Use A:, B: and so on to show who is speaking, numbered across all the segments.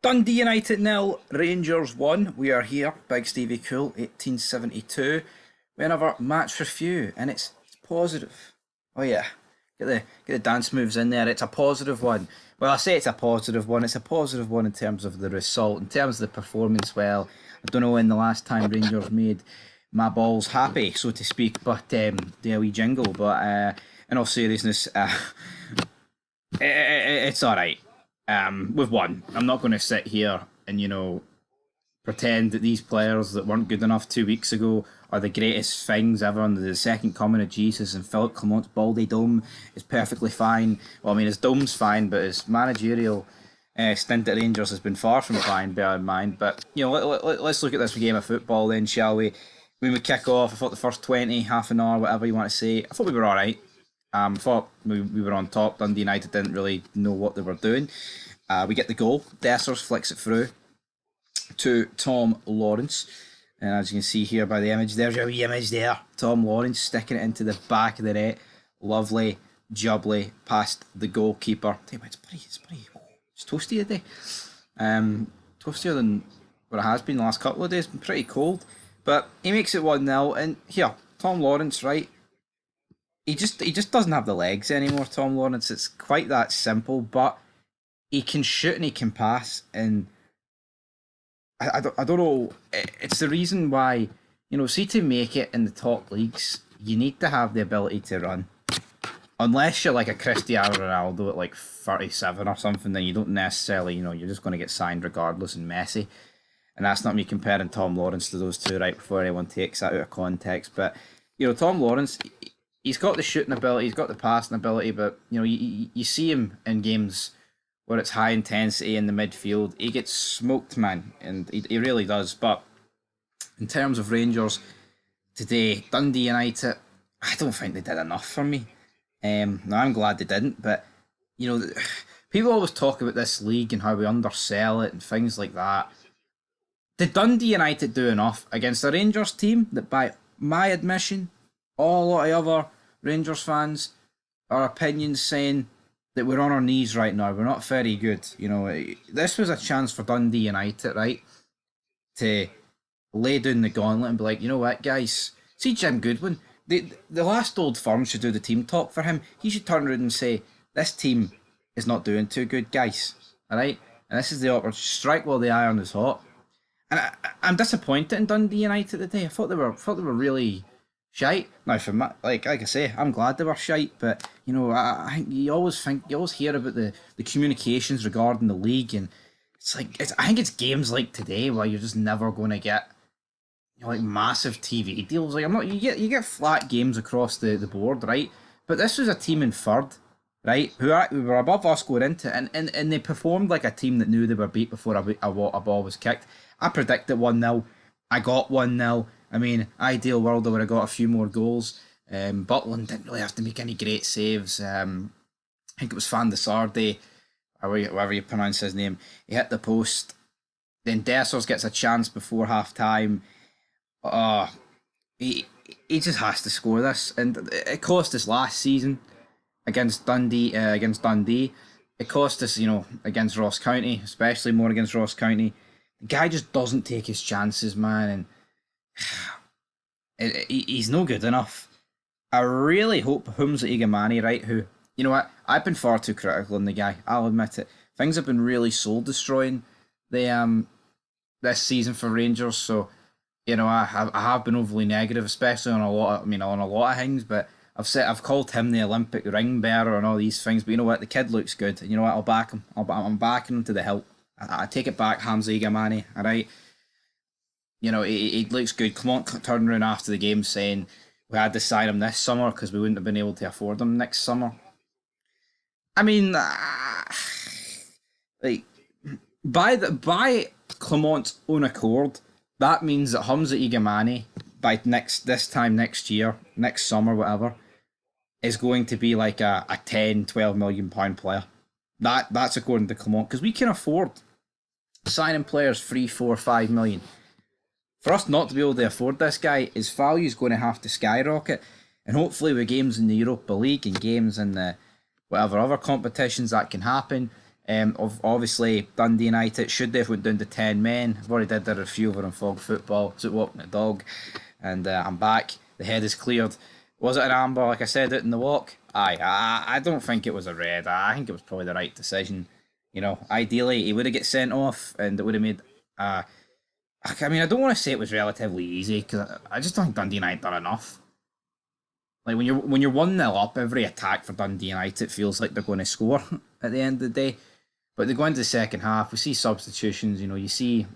A: Dundee United 0, Rangers 1. We are here, Big Stevie Cool, 1872. Another match review, and it's positive. Oh yeah, get the dance moves in there. It's a positive one. Well, I say it's a positive one. It's a positive one in terms of the result, in terms of the performance. Well, I don't know when the last time Rangers made my balls happy, so to speak. But the wee jingle. But in all seriousness, it's all right. We've won. I'm not going to sit here and pretend that these players that weren't good enough 2 weeks ago are the greatest things ever under the second coming of Jesus, and Philip Clement's baldy dome is perfectly fine. Well, I mean, his dome's fine, but his managerial stint at Rangers has been far from fine, bear in mind. But, let's look at this game of football then, shall we? When we kick off, I thought the first 20, half an hour, whatever you want to say, I thought we were all right. I thought we were on top. Dundee United didn't really know what they were doing. We get the goal. Dessers flicks it through to Tom Lawrence. And as you can see here by the image, there's your wee image there. Tom Lawrence sticking it into the back of the net. Lovely, jubbly, past the goalkeeper. It's toasty today. Toastier than what it has been the last couple of days. It's been pretty cold. But he makes it 1-0. And here, Tom Lawrence, right? He just doesn't have the legs anymore, Tom Lawrence. It's quite that simple, but he can shoot and he can pass, and I don't know. It's the reason why, see, to make it in the top leagues, you need to have the ability to run. Unless you're like a Cristiano Ronaldo at like 37 or something, then you don't necessarily, you're just going to get signed regardless, and Messi. And that's not me comparing Tom Lawrence to those two, right, before anyone takes that out of context. But, Tom Lawrence, he's got the shooting ability, he's got the passing ability, but, you see him in games where it's high intensity in the midfield, he gets smoked, man, and he really does. But in terms of Rangers today, Dundee United, I don't think they did enough for me. Now, I'm glad they didn't, but, people always talk about this league and how we undersell it and things like that. Did Dundee United do enough against a Rangers team that, by my admission, a lot of other Rangers fans are opinions saying that we're on our knees right now, we're not very good. This was a chance for Dundee United, right, to lay down the gauntlet and be like, you know what, guys, see Jim Goodwin, the last Old Firm should do the team talk for him. He should turn around and say, this team is not doing too good, guys, alright? And this is the opportunity, strike while the iron is hot. And I'm disappointed in Dundee United today. I thought they were really shite. Now, like I say, I'm glad they were shite, but I think you always hear about the communications regarding the league, and I think it's games like today where you're just never going to get like massive TV deals. Like you get flat games across the board, right? But this was a team in third, right, who were above us going into it, and they performed like a team that knew they were beat before a ball was kicked. I predicted 1-0. I got 1-0. I mean, ideal world, I would have got a few more goals. Butland didn't really have to make any great saves. I think it was Van de Sarde, or whatever you pronounce his name. He hit the post. Then Dessers gets a chance before half time. He just has to score this, and it cost us last season against Dundee. It cost us, against Ross County, especially more against Ross County. The guy just doesn't take his chances, man, and he's no good enough. I really hope Humza Igamani, right, who, you know what, I've been far too critical on the guy, I'll admit it. Things have been really soul-destroying this season for Rangers, so, I have been overly negative, especially on a lot of things, but I've called him the Olympic ring bearer and all these things, but you know what, the kid looks good, and you know what, I'll back him. I'm backing him to the hilt. I take it back, Hamza Igamani, alright? He looks good. Clement turned around after the game saying we had to sign him this summer because we wouldn't have been able to afford him next summer. I mean, by Clement's own accord, that means that Hamza Igamani by this time next year, next summer, whatever, is going to be like a 10, 12 million pound player. That's according to Clement, because we can afford signing players 3, 4, 5 million. For us not to be able to afford this guy, his value is going to have to skyrocket, and hopefully with games in the Europa League and games in the whatever other competitions that can happen, Obviously, Dundee United should they have went down to 10 men. I've already did a review over on Fog Football. So walking the dog, and I'm back. The head is cleared. Was it an amber? Like I said it in the walk. Aye, I don't think it was a red. I think it was probably the right decision. Ideally he would have get sent off, and it would have made. I mean, I don't want to say it was relatively easy because I just don't think Dundee United done enough. Like when you're 1-0 up, every attack for Dundee United feels like they're going to score at the end of the day. But they go into the second half. We see substitutions. You see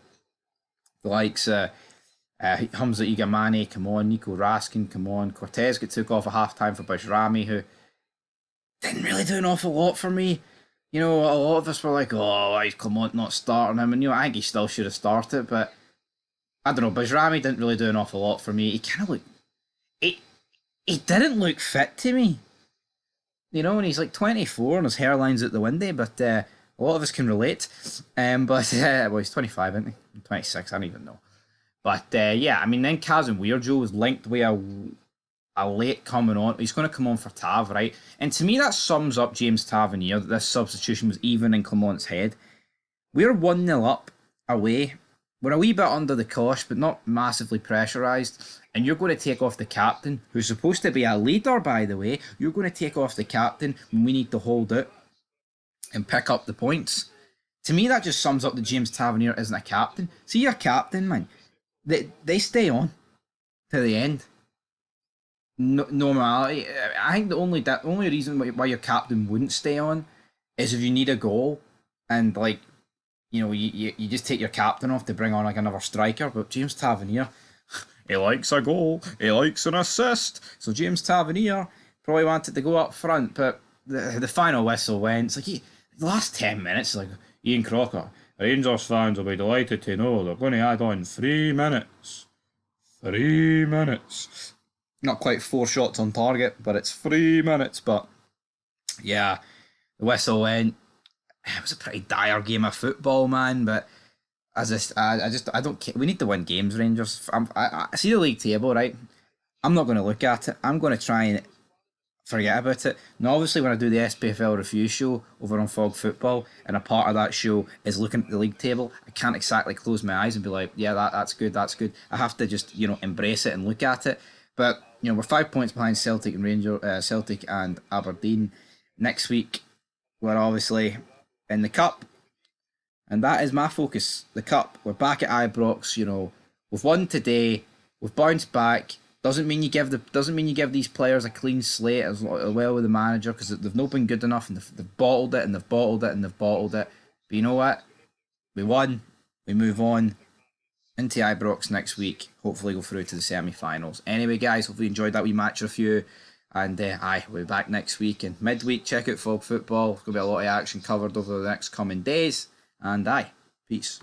A: the likes Hamza Igamane, come on, Nico Raskin, come on. Cortez got took off at half time for Bajrami, who didn't really do an awful lot for me. A lot of us were like, oh, why is Clement not starting him? And I think he still should have started, but I don't know. Bajrami didn't really do an awful lot for me. He kind of looked. He didn't look fit to me. And he's like 24 and his hairline's out the window, but a lot of us can relate. Well, he's 25, isn't he? 26, I don't even know. But yeah, I mean, then Kazim Weirjo was linked with a late coming on. He's going to come on for Tav, right? And to me, that sums up James Tavernier, that this substitution was even in Clement's head. We're 1-0 up away. We're a wee bit under the cosh, but not massively pressurised. And you're going to take off the captain, who's supposed to be a leader, by the way. You're going to take off the captain when we need to hold it and pick up the points. To me, that just sums up that James Tavernier isn't a captain. See, your captain, man, they stay on to the end. Normality. I think the only reason why your captain wouldn't stay on is if you need a goal and you just take your captain off to bring on like another striker. But James Tavernier, he likes a goal, he likes an assist. So James Tavernier probably wanted to go up front, but the final whistle went. It's like the last 10 minutes, like Ian Crocker, Rangers fans will be delighted to know they're going to add on 3 minutes. 3 minutes. Not quite 4 shots on target, but it's 3 minutes. But yeah, the whistle went. It was a pretty dire game of football, man. But I don't care. We need to win games, Rangers. I see the league table, right? I'm not going to look at it. I'm going to try and forget about it. Now, obviously, when I do the SPFL review show over on Fog Football, and a part of that show is looking at the league table, I can't exactly close my eyes and be like, yeah, that's good, that's good. I have to just, embrace it and look at it. But, we're 5 points behind Celtic and Aberdeen. Next week, we're obviously in the Cup. And that is my focus, the Cup. We're back at Ibrox, We've won today. We've bounced back. Doesn't mean you give these players a clean slate as well with the manager, because they've not been good enough, and they've bottled it and they've bottled it and they've bottled it. But you know what? We won. We move on into Ibrox next week. Hopefully go through to the semi-finals. Anyway, guys, hopefully you enjoyed that wee match review. And we'll be back next week. And midweek, check out Fog Football. There's going to be a lot of action covered over the next coming days. And peace.